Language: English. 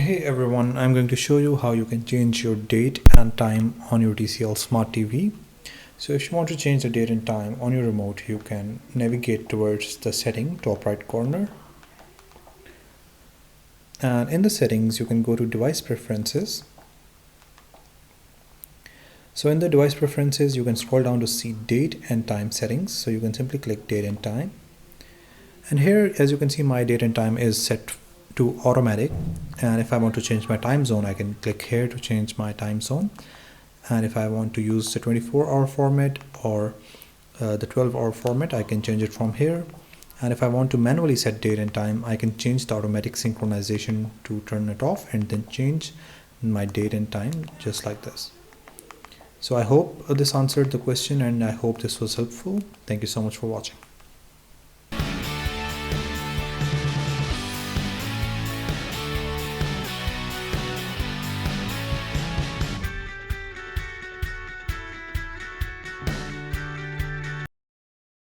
Hey everyone, I'm going to show you how you can change your date and time on your Tcl Smart TV. So if you want to change the date and time on your remote, you can navigate towards the setting top right corner. And in the settings, you can go to device preferences. So in the device preferences, you can scroll down to see date and time settings. So you can simply click date and time. And here, as you can see, my date and time is set to automatic, and if I want to change my time zone, I can click here to change my time zone. And if I want to use the 24-hour format or the 12-hour format, I can change it from here. And if I want to manually set date and time, I can change the automatic synchronization to turn it off and then change my date and time just like this. So I hope this answered the question, and I hope this was helpful. Thank you so much for watching.